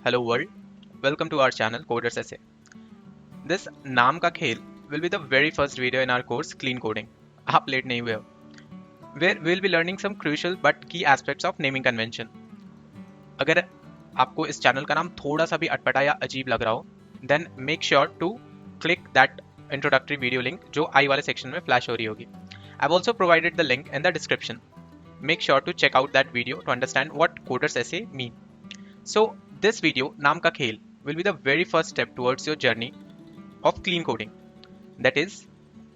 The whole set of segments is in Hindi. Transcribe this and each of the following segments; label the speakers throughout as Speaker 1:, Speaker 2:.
Speaker 1: Hello world, welcome to our channel Coders Essay. This नाम का खेल will be the very first video in our course Clean Coding. आप लेट नहीं हुए हो. Where we'll be learning some crucial but key aspects of naming convention. अगर आपको इस चैनल का नाम थोड़ा सा भी अटपटा या अजीब लग रहा हो, then make sure to click that introductory video link जो आई वाले सेक्शन में फ्लैश हो रही होगी. I've also provided the link in the description. Make sure to check out that video to understand what Coders Essay mean. So this video नाम का खेल will be the very first step towards your journey of clean coding. That is,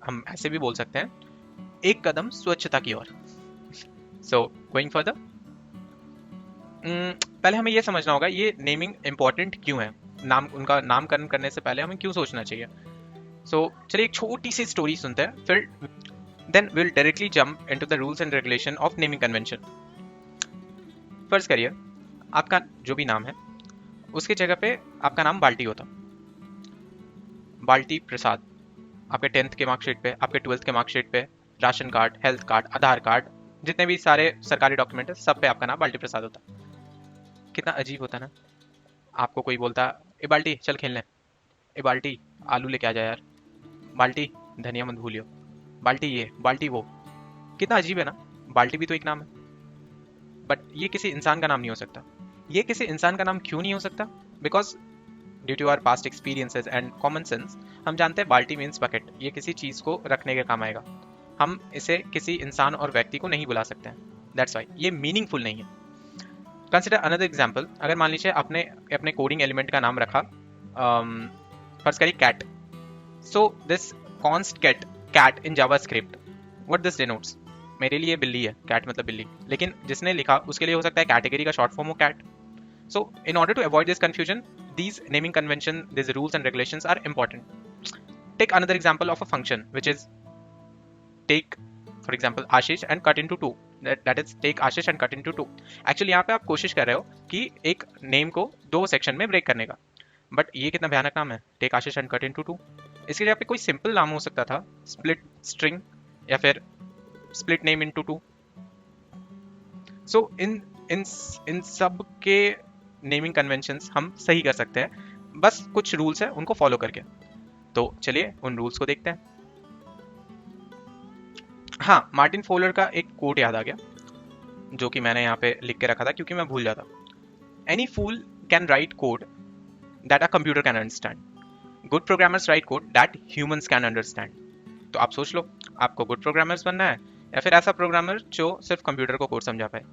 Speaker 1: हम ऐसे भी बोल सकते हैं एक कदम स्वच्छता की ओर. So going further, पहले हमें ये समझना होगा ये नेमिंग इम्पोर्टेंट क्यों है. उनका नामकरण करने से पहले हमें क्यों सोचना चाहिए. So चलिए एक छोटी सी स्टोरी सुनते हैं, फिर then we'll directly jump into the rules and regulation of naming convention. फर्ज करिए आपका जो भी नाम है उसके जगह पे आपका नाम बाल्टी होता. बाल्टी प्रसाद. आपके 10th के मार्कशीट पे, आपके 12th के मार्कशीट पे, राशन कार्ड, हेल्थ कार्ड, आधार कार्ड, जितने भी सारे सरकारी डॉक्यूमेंट है सब पे आपका नाम बाल्टी प्रसाद होता. कितना अजीब होता ना. आपको कोई बोलता ए बाल्टी चल खेलने, ए बाल्टी आलू लेके आ जा यार, बाल्टी धनिया मत भूलियो, बाल्टी ये बाल्टी वो. कितना अजीब है ना. बाल्टी भी तो एक नाम है, बट ये किसी इंसान का नाम नहीं हो सकता. ये किसी इंसान का नाम क्यों नहीं हो सकता? Because due to our past experiences and common sense हम जानते हैं बाल्टी मीन्स बकेट. ये किसी चीज को रखने के काम आएगा. हम इसे किसी इंसान और व्यक्ति को नहीं बुला सकते हैं. दैट्स वाई ये मीनिंगफुल नहीं है. Consider another example. अगर मान लीजिए आपने अपने कोडिंग एलिमेंट का नाम रखा, फर्स्ट करिए cat. So this const cat in JavaScript, what this denotes? मेरे लिए बिल्ली है, कैट मतलब बिल्ली, लेकिन जिसने लिखा उसके लिए हो सकता है कैटेगरी का शॉर्ट फॉर्म हो cat. So, in order to avoid this confusion, these naming convention, these rules and regulations are important. Take another example of a function, which is take, for example, Ashish and cut into two. That is, take Ashish and cut into two. Actually, यहाँ पे आप कोशिश कर रहे हो कि एक नेम को दो सेक्शन में ब्रेक करने का. बट ये कितना भयानक नाम है, take Ashish and cut into two. इसके लिए आप कोई सिंपल नाम हो सकता था, split string या फिर split name into two. So in सब के नेमिंग कन्वेंशंस हम सही कर सकते हैं, बस कुछ रूल्स हैं उनको फॉलो करके. तो चलिए उन रूल्स को देखते हैं. हाँ, मार्टिन फोलर का एक कोट याद आ गया जो कि मैंने यहाँ पे लिख के रखा था क्योंकि मैं भूल जाता. Any fool can write code that a computer can understand. Good programmers write code that humans can understand. तो आप सोच लो, आपको गुड प्रोग्रामर्स बनना है या फिर ऐसा प्रोग्रामर जो सिर्फ कंप्यूटर को कोड समझा पाए.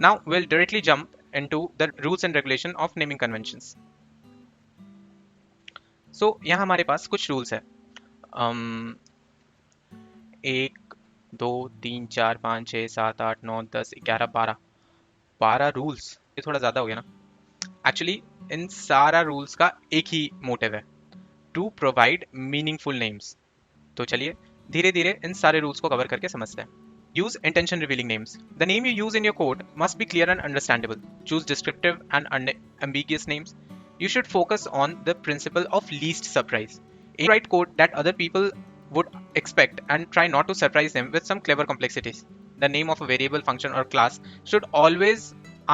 Speaker 1: Now will directly jump into the rules and regulation of naming conventions. So यहाँ हमारे पास कुछ रूल्स है. 1 2 3 4 5 6 7 8 9 10 11 12 रूल्स. ये थोड़ा ज़्यादा हो गया ना. एक्चुअली इन सारा रूल्स का एक ही मोटिव है, टू प्रोवाइड मीनिंगफुल नेम्स. तो चलिए धीरे धीरे इन सारे रूल्स को कवर करके समझते हैं. Use intention revealing names. The name you use in your code must be clear and understandable. Choose descriptive and ambiguous names. You should focus on the principle of least surprise. Write code that other people would expect and try not to surprise them with some clever complexities. The name of a variable, function or class should always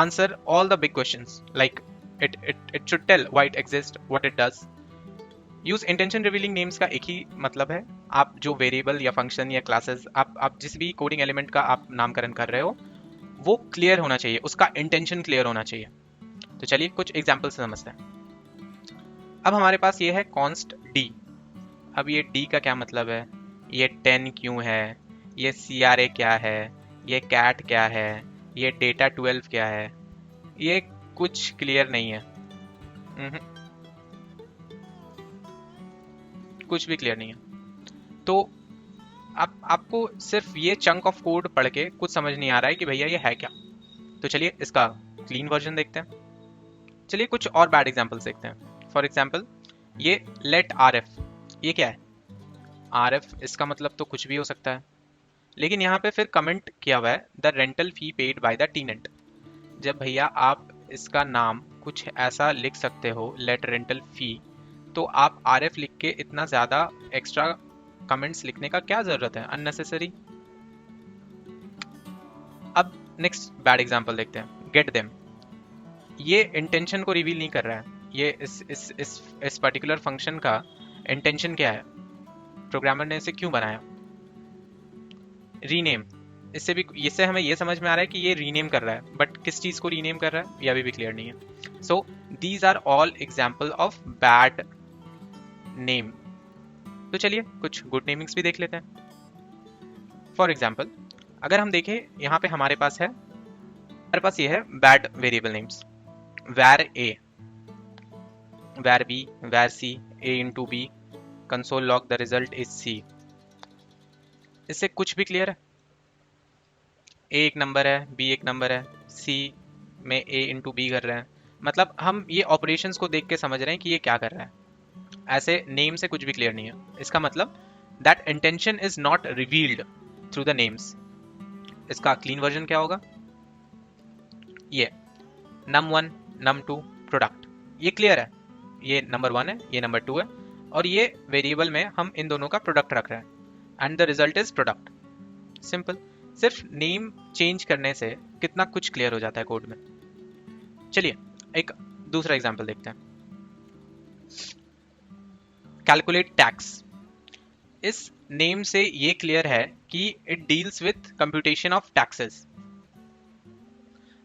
Speaker 1: answer all the big questions, like it should tell why it exists, what it does. Use intention revealing names का एक ही मतलब है, आप जो वेरिएबल या फंक्शन या क्लासेस आप जिस भी कोडिंग एलिमेंट का आप नामकरण कर रहे हो वो क्लियर होना चाहिए, उसका इंटेंशन क्लियर होना चाहिए. तो चलिए कुछ एग्जांपल से समझते हैं. अब हमारे पास ये है कॉन्स्ट डी. अब ये डी का क्या मतलब है, ये 10 क्यों है, ये CRA क्या है, ये कैट क्या है, ये डेटा 12 क्या है, ये कुछ क्लियर नहीं है. कुछ भी क्लियर नहीं है. तो आपको सिर्फ ये चंक ऑफ कोड पढ़ के कुछ समझ नहीं आ रहा है कि भैया ये है क्या. तो चलिए इसका क्लीन वर्जन देखते हैं. चलिए कुछ और बैड एग्जांपल्स देखते हैं. फॉर एग्जांपल ये लेट RF, ये क्या है? RF इसका मतलब तो कुछ भी हो सकता है, लेकिन यहाँ पे फिर कमेंट किया हुआ है the rental fee paid by the tenant. जब भैया आप इसका नाम कुछ ऐसा लिख सकते हो लेट रेंटल फी, तो आप RF लिख के इतना ज़्यादा एक्स्ट्रा कमेंट्स लिखने का क्या ज़रूरत है, अननेसेसरी. अब नेक्स्ट बैड एग्जांपल देखते हैं, गेट देम. ये इंटेंशन को रिवील नहीं कर रहा है। ये इस पर्टिकुलर फंक्शन का इंटेंशन क्या है, प्रोग्रामर ने इसे क्यों बनाया। रीनेम, इससे हमें ये समझ में आ रहा है कि ये रीनेम कर रहा है, बट किस चीज को रीनेम कर रहा है ये अभी भी क्लियर नहीं है। So these are all example of bad name. तो चलिए कुछ गुड नेमिंग्स भी देख लेते हैं। फॉर एग्जाम्पल अगर हम देखें यहाँ पे हमारे पास ये है bad variable names, var a, var b, var c, a into b, console log the result is c। इससे कुछ भी क्लियर है? a एक नंबर है, b एक नंबर है, c में a into b कर रहे हैं, मतलब हम ये ऑपरेशंस को देख के समझ रहे हैं कि ये क्या कर रहा है। ऐसे नेम से कुछ भी क्लियर नहीं है। इसका मतलब that intention is not revealed through the names. इसका क्लीन वर्जन क्या होगा? ये num1 num2 प्रोडक्ट, ये क्लियर है, ये नंबर 1 है, ये नंबर 2 है, और ये वेरिएबल में हम इन दोनों का प्रोडक्ट रख रहे हैं and the result is product. Simple. सिर्फ नेम चेंज करने से कितना कुछ क्लियर हो जाता है कोड में। चलिए एक दूसरा एग्जांपल देखते हैं। कैलकुलेट टैक्स, इस नेम से ये क्लियर है कि it deals with computation of taxes,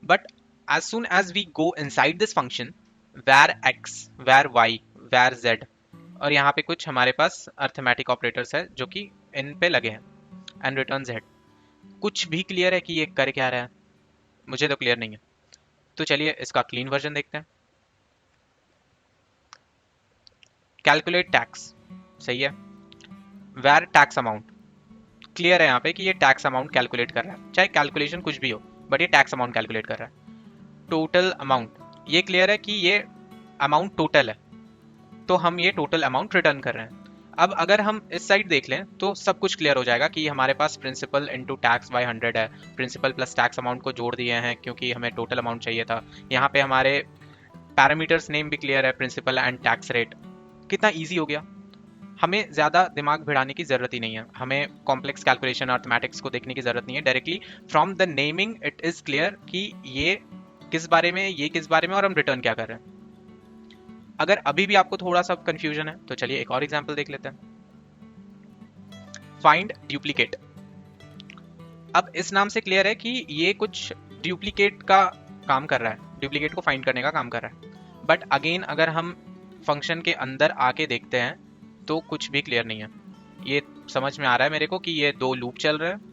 Speaker 1: but as soon as we go inside this function var x, var y, var z, और यहाँ पे कुछ हमारे पास अर्थमेटिक ऑपरेटर्स है जो कि इन पे लगे हैं, एंड रिटर्न z, कुछ भी क्लियर है कि ये कर क्या रहा है? मुझे तो क्लियर नहीं है। तो चलिए इसका क्लीन वर्जन देखते हैं। कैलकुलेट टैक्स सही है, वैर टैक्स अमाउंट क्लियर है यहाँ पे कि ये टैक्स अमाउंट कैलकुलेट कर रहा है, चाहे कैलकुलेशन कुछ भी हो बट ये टैक्स अमाउंट कैलकुलेट कर रहा है। टोटल अमाउंट, ये क्लियर है कि ये अमाउंट टोटल है, तो हम ये टोटल अमाउंट रिटर्न कर रहे हैं। अब अगर हम इस साइड देख लें तो सब कुछ क्लियर हो जाएगा कि हमारे पास प्रिंसिपल इंटू टैक्स बाय 100 है, प्रिंसिपल प्लस टैक्स अमाउंट को जोड़ दिए हैं क्योंकि हमें टोटल अमाउंट चाहिए था। यहाँ पे हमारे पैरामीटर्स नेम भी क्लियर है, प्रिंसिपल एंड टैक्स रेट। कितना ईजी हो गया, हमें ज़्यादा दिमाग भिड़ाने की ज़रूरत ही नहीं है, हमें कॉम्प्लेक्स कैलकुलेशन अर्थमेटिक्स को देखने की ज़रूरत नहीं है। Directly from the naming it is clear कि ये किस बारे में, ये किस बारे में, और हम रिटर्न क्या कर रहे हैं। अगर अभी भी आपको थोड़ा सा कंफ्यूजन है तो चलिए एक और एग्जांपल देख लेते हैं। फाइंड डुप्लीकेट, अब इस नाम से क्लियर है कि ये कुछ डुप्लीकेट का काम कर रहा है, डुप्लीकेट को फाइंड करने का काम कर रहा है। बट अगेन अगर हम फंक्शन के अंदर आके देखते हैं तो कुछ भी क्लियर नहीं है। ये समझ में आ रहा है मेरे को कि ये दो लूप चल रहे हैं।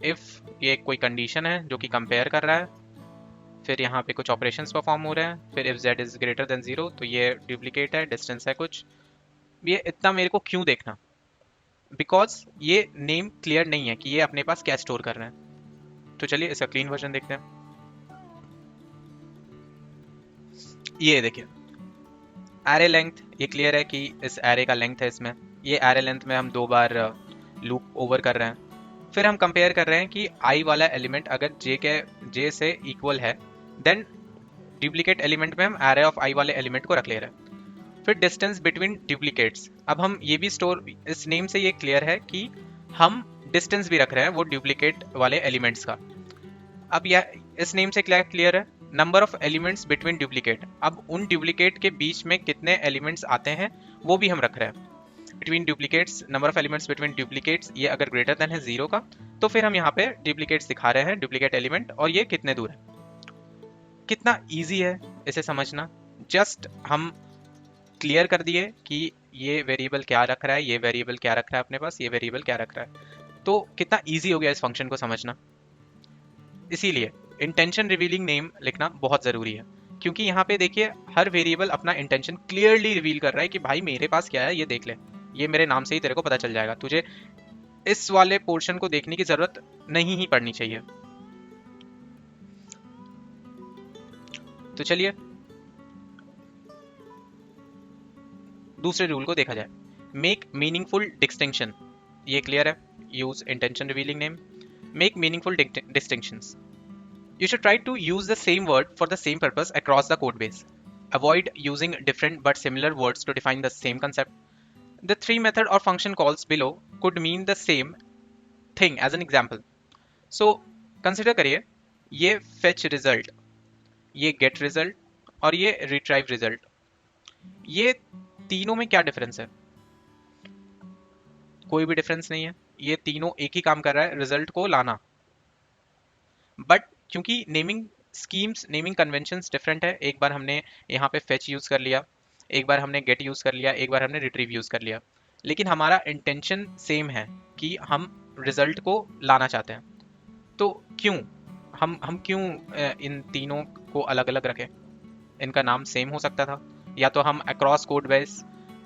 Speaker 1: इफ ये कोई कंडीशन है जो कि कंपेयर कर रहा है, फिर यहाँ पे कुछ ऑपरेशंस परफॉर्म हो रहे हैं, फिर if z is greater than 0 तो ये डुप्लीकेट है, डिस्टेंस है कुछ। ये इतना मेरे को क्यों देखना? बिकॉज ये नेम क्लियर नहीं है कि ये अपने पास क्या स्टोर कर रहे हैं। तो चलिए इसका क्लीन वर्जन देखते हैं। ये देखिए एरे लेंथ, ये क्लियर है कि इस एरे का लेंथ है इसमें, ये एरे लेंथ में हम 2 बार लूप ओवर कर रहे हैं। फिर हम कंपेयर कर रहे हैं कि i वाला एलिमेंट अगर j से इक्वल है देन डुप्लीकेट एलिमेंट में हम एरे ऑफ i वाले एलिमेंट को रख ले रहे हैं। फिर डिस्टेंस बिटवीन डुप्लीकेट्स, अब हम ये भी स्टोर, इस नेम से ये क्लियर है कि हम डिस्टेंस भी रख रहे हैं वो डुप्लीकेट वाले एलिमेंट्स का। अब यह इस नेम से क्लियर है number of elements between duplicate, अब उन डुप्लीकेट के बीच में कितने एलिमेंट्स आते हैं वो भी हम रख रहे हैं। Between duplicates, number of elements between duplicates, ये अगर ग्रेटर देन है 0 का तो फिर हम यहाँ पे डुप्लीकेट्स दिखा रहे हैं, डुप्लीकेट एलिमेंट, और ये कितने दूर है। कितना इजी है इसे समझना, जस्ट हम क्लियर कर दिए कि ये वेरिएबल क्या रख रहा है, ये वेरिएबल क्या रख रहा है अपने पास, ये वेरिएबल क्या रख रहा है। तो कितना ईजी हो गया इस फंक्शन को समझना। इसीलिए इंटेंशन रिवीलिंग नेम लिखना बहुत ज़रूरी है, क्योंकि यहाँ पे देखिए हर वेरिएबल अपना इंटेंशन क्लियरली रिवील कर रहा है कि भाई मेरे पास क्या है ये देख ले, ये मेरे नाम से ही तेरे को पता चल जाएगा, तुझे इस वाले पोर्शन को देखने की ज़रूरत नहीं ही पड़नी चाहिए। तो चलिए दूसरे रूल को देखा जाए। मेक मीनिंगफुल डिस्टिंक्शन, ये क्लियर है, use intention revealing name, make meaningful distinctions. You should try to use the same word for the same purpose across the code base. Avoid using different but similar words to define the same concept. The 3 method or function calls below could mean the same thing as an example. So consider करिए ये फेच रिजल्ट, ये गेट रिजल्ट और ये रिट्राइव रिजल्ट, ये तीनों में क्या डिफरेंस है? कोई भी डिफरेंस नहीं है, ये तीनों एक ही काम कर रहा है, रिजल्ट को लाना। बट क्योंकि naming schemes, naming conventions different है, एक बार हमने यहाँ पे फेच यूज कर लिया, एक बार हमने गेट यूज कर लिया, एक बार हमने रिट्रीव यूज कर लिया, लेकिन हमारा इंटेंशन सेम है कि हम रिजल्ट को लाना चाहते हैं। तो क्यों हम क्यों इन तीनों को अलग अलग रखें? इनका नाम सेम हो सकता था, या तो हम across code base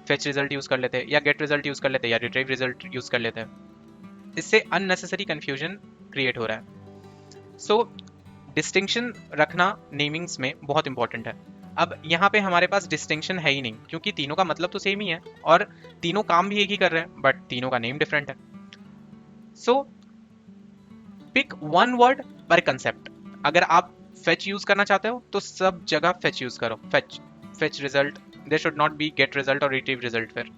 Speaker 1: fetch result use कर लेते, या गेट रिजल्ट यूज कर लेते, या रिट्रीव रिजल्ट यूज कर लेते। इससे अननेसेसरी कंफ्यूजन क्रिएट हो रहा है। सो डिस्टिंक्शन रखना नेमिंग्स में बहुत इंपॉर्टेंट है। अब यहाँ पे हमारे पास डिस्टिंक्शन है ही नहीं, क्योंकि तीनों का मतलब तो सेम ही है और तीनों काम भी एक ही कर रहे हैं, बट तीनों का नेम डिफरेंट है। सो पिक वन वर्ड पर कंसेप्ट। अगर आप फेच यूज करना चाहते हो तो सब जगह फेच यूज करो, fetch, fetch result, there should not be get result और रिट्रीव रिजल्ट। फिर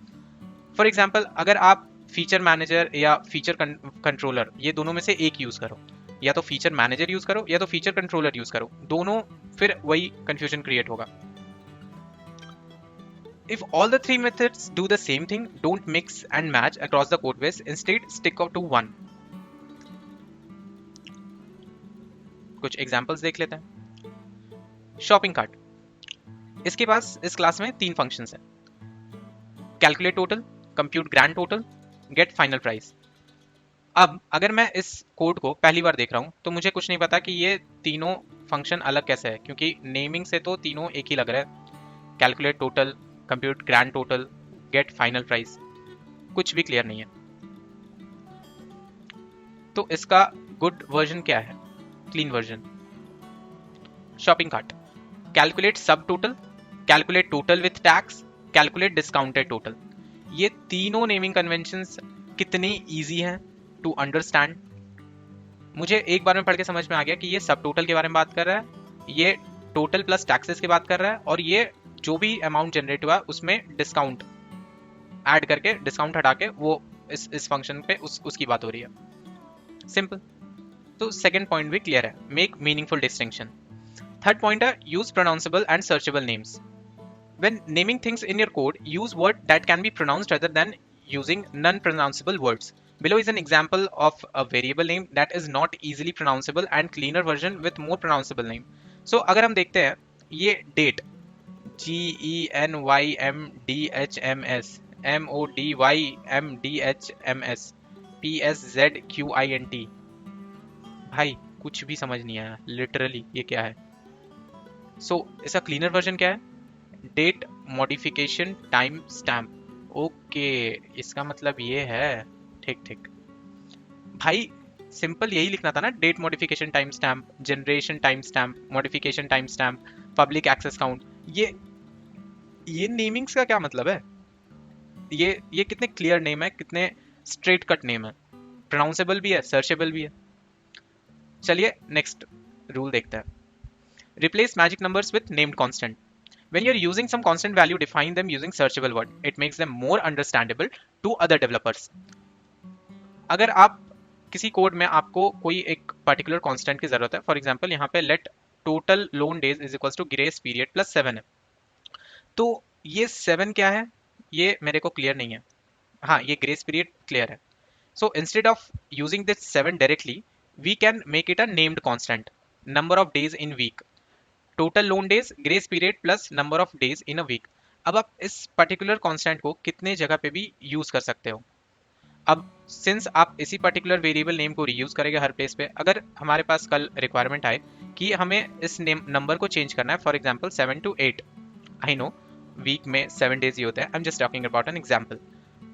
Speaker 1: फॉर एग्जांपल अगर आप फीचर मैनेजर या फीचर कंट्रोलर, ये दोनों में से एक यूज करो, या तो फीचर मैनेजर यूज करो या तो फीचर कंट्रोलर यूज करो, दोनों फिर वही कंफ्यूजन क्रिएट होगा। If all the three methods do the same thing, don't mix and match across the code base. Instead, stick to one. कुछ एग्जांपल्स देख लेते हैं। शॉपिंग कार्ट, इसके पास इस क्लास में 3 फंक्शंस हैं, calculate total, compute grand total, get final price. अब अगर मैं इस कोड को पहली बार देख रहा हूं तो मुझे कुछ नहीं पता कि ये तीनों फंक्शन अलग कैसे है, क्योंकि नेमिंग से तो तीनों एक ही लग रहा है, calculate total, compute grand total, get final price, कुछ भी क्लियर नहीं है। तो इसका गुड वर्जन क्या है, clean version? Shopping cart, calculate sub total, calculate total with tax, calculate discounted total. ये तीनों नेमिंग कन्वेंशंस कितनी इजी हैं टू अंडरस्टैंड। मुझे एक बार में पढ़ के समझ में आ गया कि ये सब टोटल के बारे में बात कर रहा है, ये टोटल प्लस टैक्सेस की बात कर रहा है, और ये जो भी अमाउंट जनरेट हुआ उसमें डिस्काउंट ऐड करके, डिस्काउंट हटा के वो इस फंक्शन पे उसकी बात हो रही है। सिंपल। तो सेकंड पॉइंट भी क्लियर है, make meaningful distinction. Third point है, use pronounceable and searchable names. When naming things in your code, use words that can be pronounced rather than using non-pronounceable words. Below is an example of a variable name that is not easily pronounceable and cleaner version with more pronounceable name. So अगर हम देखते हैं ये date, GENYMDHMS, MODYMDHMS, PSZQINT, भाई कुछ भी समझ नहीं आया लिटरली ये क्या है। सो इसका क्लीनर वर्जन क्या है? Date modification timestamp. Okay, इसका मतलब ये है, ठीक ठीक भाई, सिंपल यही लिखना था ना, date modification timestamp, generation timestamp, modification timestamp, public access count. ये नेमिंग्स का क्या मतलब है? ये कितने क्लियर नेम है, कितने स्ट्रेट कट नेम है, प्रोनाउंसेबल भी है, सर्चेबल भी है। चलिए नेक्स्ट रूल देखते हैं। Replace magic numbers with named constant. When you're using some constant value, define them using searchable word. It makes them more understandable to other developers. अगर आप किसी कोड में आपको कोई एक पर्टिकुलर कांस्टेंट की जरूरत है, फॉर एग्जांपल यहाँ पे let total loan days is equals to grace period plus 7 है, तो ये 7 क्या है ये मेरे को क्लियर नहीं है। हाँ, ये ग्रेस पीरियड क्लियर है। So instead of using this 7 directly, we can make it a named constant, number of days in week, total loan days, grace period plus number of days in a week. अब आप इस पर्टिकुलर कांस्टेंट को कितने जगह पे भी यूज कर सकते हो। अब सिंस आप इसी पर्टिकुलर वेरिएबल नेम को रीयूज करेंगे हर प्लेस पे, अगर हमारे पास कल रिक्वायरमेंट आए कि हमें इस नेम नंबर को चेंज करना है, for example 7 to 8, I know week में 7 डेज ही होते हैं, I am just talking about an example,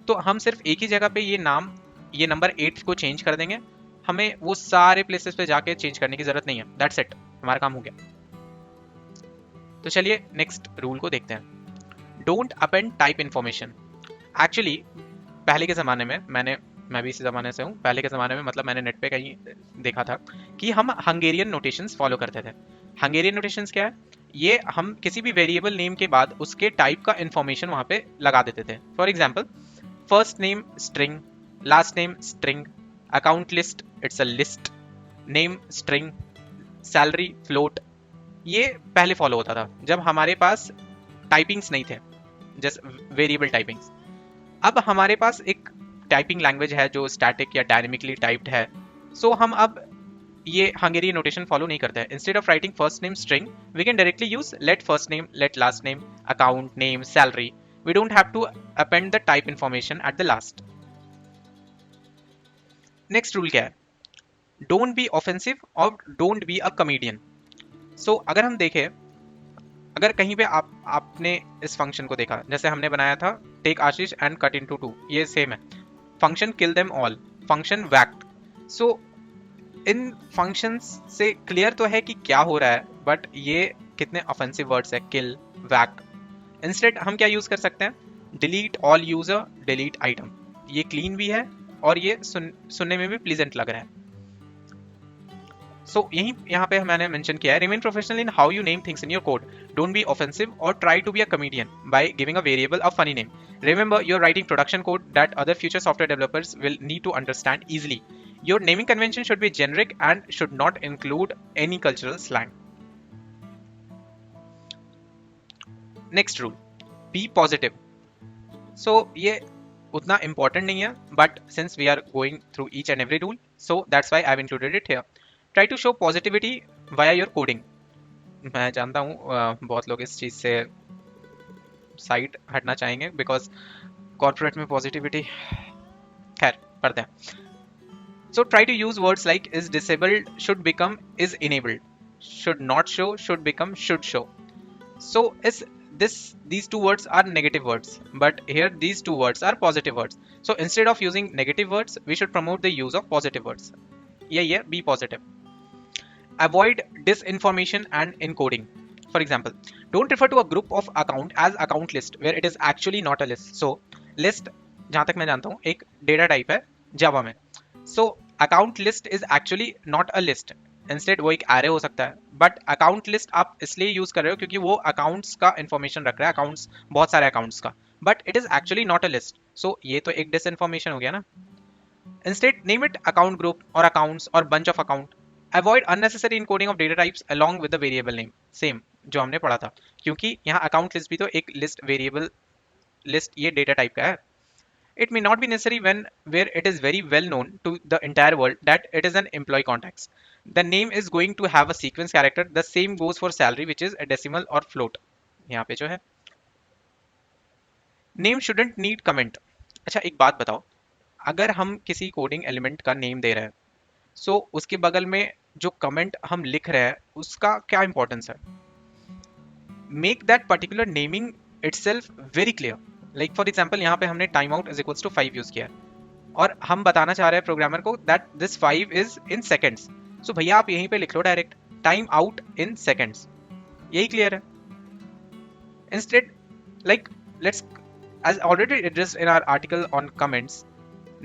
Speaker 1: तो हम सिर्फ एक ही जगह पे ये नंबर 8 को चेंज कर देंगे, हमें वो सारे प्लेसेस पे जाके चेंज करने की जरूरत नहीं है। दैट्स इट, हमारा काम हो गया। तो चलिए नेक्स्ट रूल को देखते हैं। Don't append type information. Actually पहले के ज़माने में मैं भी इसी ज़माने से हूँ, पहले के ज़माने में मतलब मैंने नेट पे कहीं देखा था कि हम हंगेरियन नोटेशंस फॉलो करते थे। हंगेरियन नोटेशंस क्या है? ये हम किसी भी वेरिएबल नेम के बाद उसके टाइप का इन्फॉर्मेशन वहाँ पे लगा देते थे। For example first name string, last name string, account list it's a list, name string, salary, float, ये पहले फॉलो होता था जब हमारे पास टाइपिंग्स नहीं थे, जैसे वेरिएबल टाइपिंग्स। अब हमारे पास एक टाइपिंग लैंग्वेज है जो स्टैटिक या डायनेमिकली टाइप्ड है, सो हम अब ये हंगेरियन नोटेशन फॉलो नहीं करते हैं। Instead of writing first name string, we can directly use let first name, let last name, account name, salary. We don't have to append the type information at the last. Next rule क्या है? डोंट बी ऑफेंसिव और don't be a comedian. So अगर हम देखें, अगर कहीं पे आपने इस फंक्शन को देखा, जैसे हमने बनाया था take Ashish and cut into two, ये सेम है। Function kill them all, function वैक्ट। सो इन फंक्शंस से क्लियर तो है कि क्या हो रहा है, बट ये कितने ऑफेंसिव वर्ड्स है, किल, वैक्ट। इंस्टेड हम क्या यूज कर सकते हैं? Delete all user, delete item. ये क्लीन भी है और ये सुनने में भी प्लीजेंट लग रहा है। सो यहाँ पे मैंने मेंशन किया है, remain professional in how you name things in your code, don't be offensive और try to be a comedian by giving a variable a funny name. Remember, you're writing production code that other future software developers will need to understand easily. Your naming convention should be generic and should not include any cultural slang. Next rule, be positive. So ये उतना important नहीं है, but since we are going through each and every rule, so that's why I've included it here. Try to show positivity via your coding. मैं जानता हूँ बहुत लोग इस चीज से साइड हटना चाहेंगे बिकॉज कॉर्पोरेट में पॉजिटिविटी, खैर पढ़ते हैं। So try to use words like is disabled should become is enabled, should not show should become should show. So इस these two words are negative words, but here these two words are positive words. So instead of using negative words, we should promote the use of positive words. Yeah, be positive. Avoid disinformation and encoding. For example, don't refer to a group of account as account list where it is actually not a list. So list, जहां तक मैं जानता हूं, एक डेटा टाइप है जावा में। So account list is actually not a list. Instead वो एक एरे हो सकता है, बट अकाउंट लिस्ट आप इसलिए यूज कर रहे हो क्योंकि वो अकाउंट्स का इंफॉर्मेशन रख रहा है, अकाउंट्स, बहुत सारे अकाउंट्स का, but it is actually not a list. So ये तो एक डिसइंफॉर्मेशन हो गया ना। Instead name it account group or accounts or bunch of account. Avoid unnecessary encoding of data types along with the variable name. Same जो हमने पढ़ा था, क्योंकि यहाँ अकाउंट लिस्ट भी तो एक लिस्ट, वेरिएबल लिस्ट ये डेटा टाइप का है। It may not be necessary when where it is very well known to the entire world that it is an employee context. The name is going to have a sequence character. The same goes for salary, which is a decimal or float. यहाँ पे जो है name shouldn't need comment. अच्छा एक बात बताओ, अगर हम किसी कोडिंग एलिमेंट का नेम दे रहे हैं, सो उसके बगल में जो कमेंट हम लिख रहे हैं उसका क्या इंपॉर्टेंस है? Make that particular naming itself very clear. Like for example यहाँ पे हमने time out is equals to 5 use किया है और हम बताना चाह रहे हैं प्रोग्रामर को that this 5 is in seconds. So भैया आप यहीं पे लिख लो direct time out in seconds, यही क्लियर है। Instead like let's, as already addressed in our article on comments,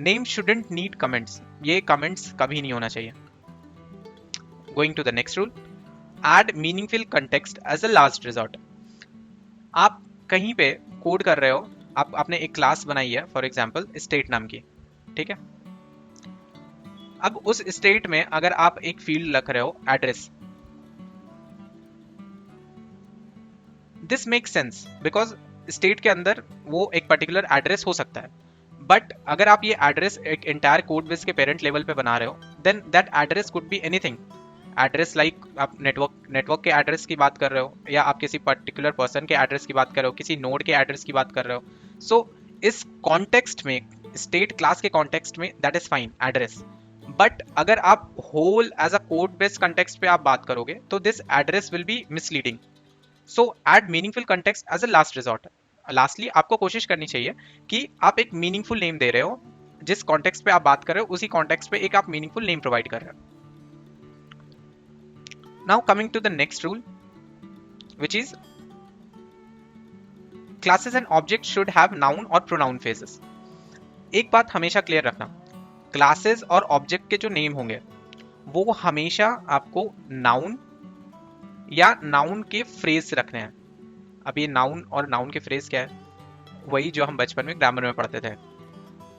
Speaker 1: name shouldn't need comments. ये comments कभी नहीं होना चाहिए। Going to the next rule, add meaningful context as a last resort. आप कहीं पे कोड कर रहे हो, आपने एक क्लास बनाई है फॉर एग्जाम्पल स्टेट नाम की, ठीक है। अब उस स्टेट में अगर आप एक फील्ड रख रहे हो address, this make sense because state के अंदर वो एक पर्टिकुलर एड्रेस हो सकता है, बट अगर आप ये एड्रेस एक एंटायर कोड बेस के पेरेंट लेवल पे बना रहे हो, then that address could be anything. Address like आप नेटवर्क के एड्रेस की बात कर रहे हो, या आप किसी पर्टिकुलर पर्सन के एड्रेस की बात कर रहे हो, किसी नोड के एड्रेस की बात कर रहे हो। सो इस कॉन्टेक्स्ट में, स्टेट क्लास के कॉन्टेक्स्ट में, that is fine address. But अगर आप whole as a code based context पे आप बात करोगे तो this address will be misleading. So add meaningful context as a last resort. Lastly आपको कोशिश करनी चाहिए कि आप एक मीनिंगफुल नेम दे रहे हो, जिस कॉन्टेक्स्ट पे आप बात कर रहे हो उसी कॉन्टेक्स्ट पे एक आप मीनिंगफुल नेम प्रोवाइड कर रहे हो। Now coming to the next rule which is classes and object should have noun और प्रोनाउन फेजेस। एक बात हमेशा क्लियर रखना, क्लासेस और ऑब्जेक्ट के जो नेम होंगे वो हमेशा आपको नाउन या नाउन के फ्रेज रखने हैं। अब ये नाउन और नाउन के फ्रेज क्या है? वही जो हम बचपन में ग्रामर में पढ़ते थे।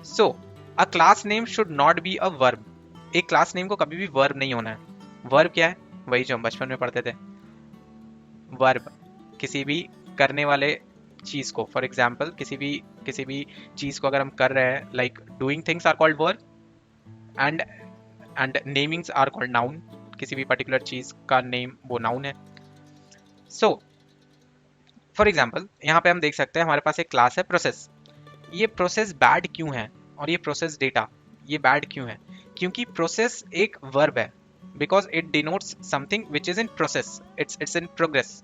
Speaker 1: So a class name should not be a verb. एक क्लास नेम को कभी भी वर्ब नहीं होना है। वर्ब क्या है? वही जो हम बचपन में पढ़ते थे। वर्ब, किसी भी करने वाले चीज को, फॉर एग्जाम्पल किसी भी चीज को अगर हम कर रहे हैं, like doing things are called verb, and namings are called noun. किसी भी पर्टिकुलर चीज का नेम वो नाउन है। सो फॉर एग्जाम्पल यहाँ पे हम देख सकते हैं हमारे पास एक क्लास है प्रोसेस। ये प्रोसेस बैड क्यों है, और ये प्रोसेस डेटा ये बैड क्यों है? क्योंकि प्रोसेस एक वर्ब है, because it denotes something which is in process, it's in progress.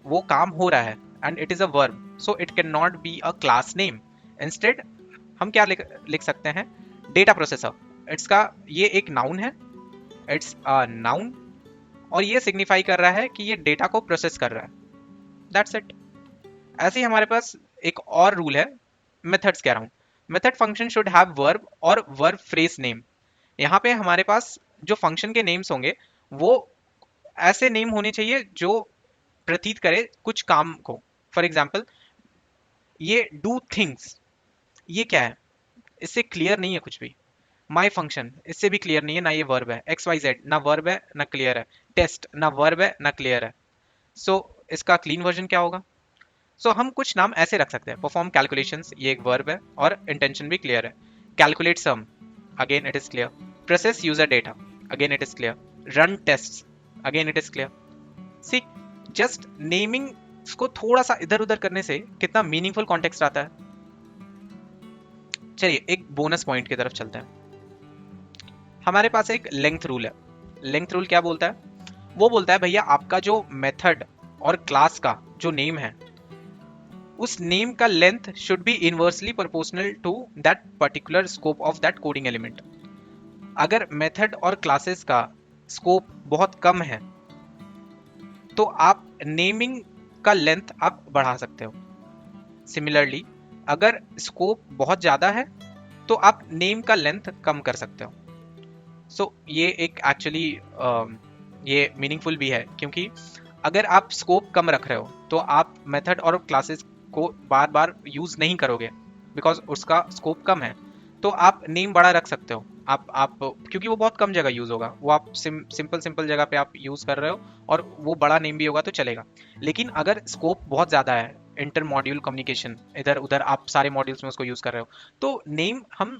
Speaker 1: वो काम हो रहा है and it is a verb, so it can not be a class name. Instead हम क्या लिख सकते हैं, डेटा प्रोसेसर। इट्स का ये एक नाउन है, इट्स अ नाउन, और ये सिग्निफाई कर रहा है कि ये डेटा को प्रोसेस कर रहा है। That's it. ऐसे ही हमारे पास एक और रूल है मेथड्स के around. Method function should have verb और वर्ब फ्रेज नेम। यहाँ पे हमारे पास जो फंक्शन के नेम्स होंगे वो ऐसे नेम होने चाहिए जो प्रतीत करे कुछ काम को। फॉर एग्जाम्पल ये डू थिंग्स, ये क्या है? इससे क्लियर नहीं है कुछ भी। माई फंक्शन, इससे भी क्लियर नहीं है, ना ये वर्ब है। एक्स वाई जेड, ना वर्ब है ना क्लियर है। टेस्ट, ना वर्ब है ना क्लियर है। सो इसका क्लीन वर्जन क्या होगा? सो हम कुछ नाम ऐसे रख सकते हैं, परफॉर्म कैलकुलेशंस, ये एक वर्ब है और इंटेंशन भी क्लियर है। Calculate sum, again it is clear. Process user data, again it is clear. Run test, again it is clear. See, just naming को थोड़ा सा इधर उधर करने से कितना मीनिंगफुल कॉन्टेक्स्ट आता है। चलिए एक बोनस पॉइंट की तरफ चलते हैं। हमारे पास एक लेंथ रूल है। लेंथ रूल क्या बोलता है? वो बोलता है भैया आपका जो मेथड और क्लास का जो नेम है, उस नेम का length should be inversely proportional to that particular scope of that coding element. अगर मेथड और क्लासेस का स्कोप बहुत कम है तो आप नेमिंग का लेंथ आप बढ़ा सकते हो। सिमिलरली अगर स्कोप बहुत ज्यादा है तो आप नेम का लेंथ कम कर सकते हो। सो ये एक एक्चुअली ये मीनिंगफुल भी है, क्योंकि अगर आप स्कोप कम रख रहे हो तो आप मेथड और क्लासेस को बार बार यूज नहीं करोगे, बिकॉज उसका स्कोप कम है। तो आप नेम बड़ा रख सकते हो। आप क्योंकि वो बहुत कम जगह यूज होगा, वो आप सिंपल जगह पे आप यूज कर रहे हो, और वो बड़ा नेम भी होगा तो चलेगा। लेकिन अगर स्कोप बहुत ज्यादा है, इंटर मॉड्यूल कम्युनिकेशन, इधर उधर आप सारे मॉड्यूल्स में उसको यूज कर रहे हो, तो नेम हम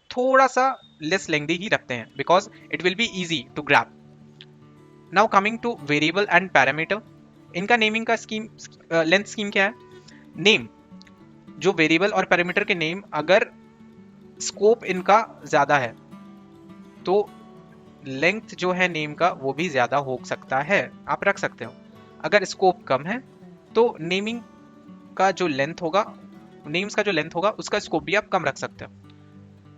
Speaker 1: थोड़ा सा लेस लेंथी ही रखते हैं, because it will be easy to grasp. Now coming to variable and parameter, इनका नेमिंग का स्कीम, लेंथ स्कीम क्या है? नेम, जो वेरिएबल और पैरामीटर के नेम अगर स्कोप इनका ज्यादा है तो लेंथ जो है नेम का वो भी ज्यादा हो सकता है, आप रख सकते हो। अगर स्कोप कम है तो नेमिंग का जो लेंथ होगा, नेम्स का जो लेंथ होगा उसका स्कोप भी आप कम रख सकते हो,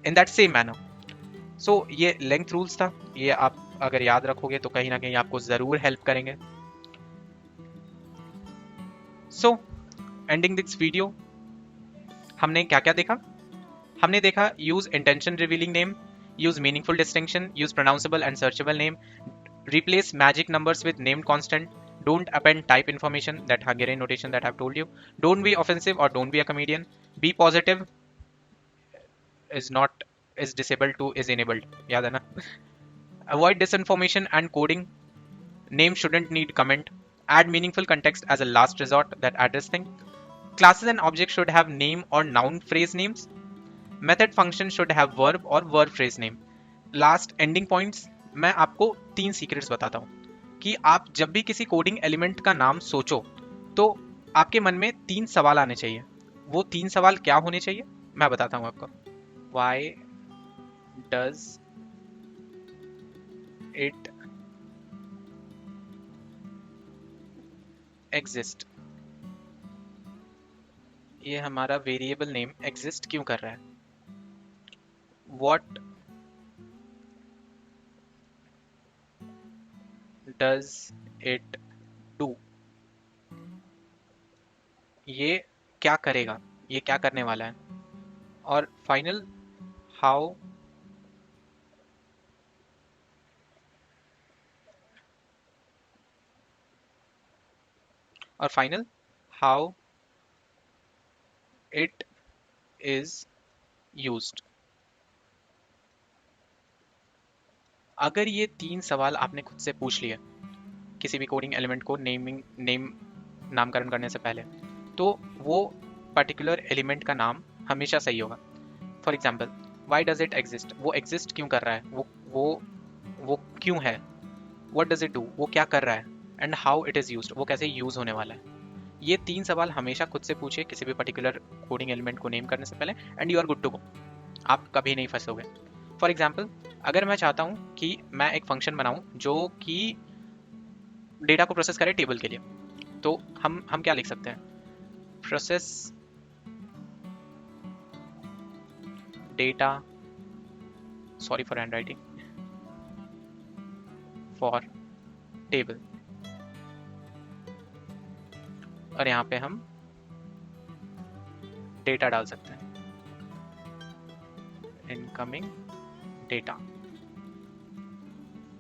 Speaker 1: इन दैट सेम मैनर। सो ये लेंथ रूल्स था, ये आप अगर याद रखोगे तो कहीं ना कहीं आपको जरूर हेल्प करेंगे। सो एंडिंग दिस वीडियो, हमने क्या क्या देखा? हमने देखा use intention revealing name, use meaningful distinction, use pronounceable and searchable name, replace magic numbers with named constant, don't append type information, that Hungarian notation that I've told you, don't be offensive or don't be a comedian, be positive is not, is disabled to is enabled, याद है ना? Avoid disinformation and coding, name shouldn't need comment, add meaningful context as a last resort, that address thing, classes and objects should have name or noun phrase names, method function should have verb और verb phrase name. Last ending points, मैं आपको 3 सीक्रेट्स बताता हूँ कि आप जब भी किसी कोडिंग एलिमेंट का नाम सोचो तो आपके मन में 3 सवाल आने चाहिए। वो 3 सवाल क्या होने चाहिए मैं बताता हूँ आपको। वाई डज इट एग्जिस्ट, ये हमारा वेरिएबल नेम एग्जिस्ट क्यों कर रहा है? व्हाट डज इट डू, ये क्या करेगा, ये क्या करने वाला है? और फाइनल, हाउ और final how it is used. अगर ये 3 सवाल आपने खुद से पूछ लिए किसी भी कोडिंग एलिमेंट को नामकरण करने से पहले, तो वो पर्टिकुलर एलिमेंट का नाम हमेशा सही होगा। For example, why does it exist, वो एग्जिस्ट क्यों कर रहा है, वो क्यों है, व्हाट डज इट डू, वो क्या कर रहा है, and how it is used, वो कैसे यूज़ होने वाला है। ये 3 सवाल हमेशा खुद से पूछिए किसी भी पर्टिकुलर कोडिंग एलिमेंट को नेम करने से पहले, and you are good to go, आप कभी नहीं फंसोगे। फॉर एग्जाम्पल, अगर मैं चाहता हूँ कि मैं एक फंक्शन बनाऊँ जो कि डेटा को प्रोसेस करे टेबल के लिए, तो हम क्या लिख सकते हैं, process data, sorry for hand writing, for table, और यहाँ पे हम डेटा डाल सकते हैं, इनकमिंग डेटा।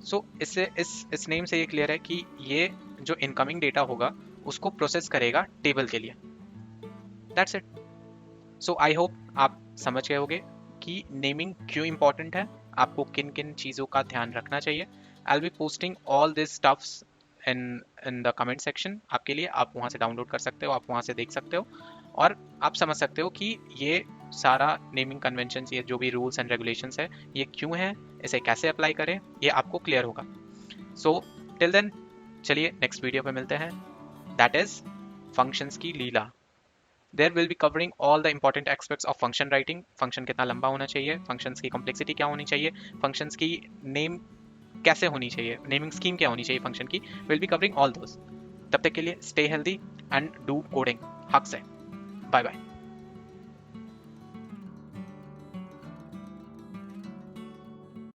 Speaker 1: सो इससे इस नेम से ये क्लियर है कि ये जो इनकमिंग डेटा होगा उसको प्रोसेस करेगा टेबल के लिए। That's it. So I hope आप समझ गए होंगे कि नेमिंग क्यों इंपॉर्टेंट है, आपको किन किन चीज़ों का ध्यान रखना चाहिए। I will be posting all this stuffs in the comment section आपके लिए, आप वहाँ से डाउनलोड कर सकते हो, आप वहाँ से देख सकते हो, और आप समझ सकते हो कि ये सारा नेमिंग कन्वेंशन, ये जो भी रूल्स एंड रेगुलेशंस है ये क्यों है, इसे कैसे अप्लाई करें, ये आपको क्लियर होगा। सो टिल देन, चलिए नेक्स्ट वीडियो पे मिलते हैं, दैट इज फंक्शंस की लीला। There will be covering all the important aspects of function writing, function कितना लंबा होना चाहिए, फंक्शंस की कॉम्प्लेक्सिटी क्या होनी चाहिए, फंक्शंस की नेम कैसे होनी चाहिए, नेमिंग स्कीम क्या होनी चाहिए फंक्शन की, will be covering all those. तब तक के लिए stay healthy and do coding. हक से बाय बाय।